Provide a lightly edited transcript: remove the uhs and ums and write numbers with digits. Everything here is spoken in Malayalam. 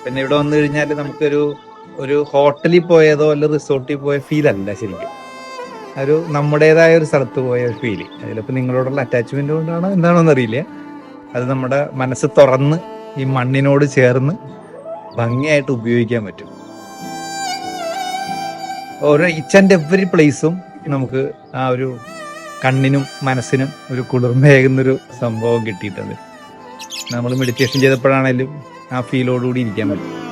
പിന്നെ ഇവിടെ വന്നു കഴിഞ്ഞാൽ ഒരു ഹോട്ടലിൽ പോയതോ അല്ല റിസോർട്ടിൽ പോയ ഫീൽ അല്ല ശരിക്കും. നമ്മുടേതായ ഒരു സ്ഥലത്ത് പോയ ഒരു ഫീല്. അതിലിപ്പോൾ നിങ്ങളോടുള്ള അറ്റാച്ച്മെന്റ് കൊണ്ടാണോ എന്താണോ എന്നറിയില്ല. അത് നമ്മുടെ മനസ്സ് തുറന്ന് ഈ മണ്ണിനോട് ചേർന്ന് ഭംഗിയായിട്ട് ഉപയോഗിക്കാൻ പറ്റും. ഓരോ ഈച്ച് ആൻഡ് എവറി പ്ലേസും നമുക്ക് ആ ഒരു കണ്ണിനും മനസ്സിനും ഒരു കുളിർമയേകുന്നൊരു സംഭവം കിട്ടിയിട്ടുണ്ട്. നമ്മൾ മെഡിറ്റേഷൻ ചെയ്തപ്പോഴാണേലും ആ ഫീലോടുകൂടി ഇരിക്കാൻ പറ്റും.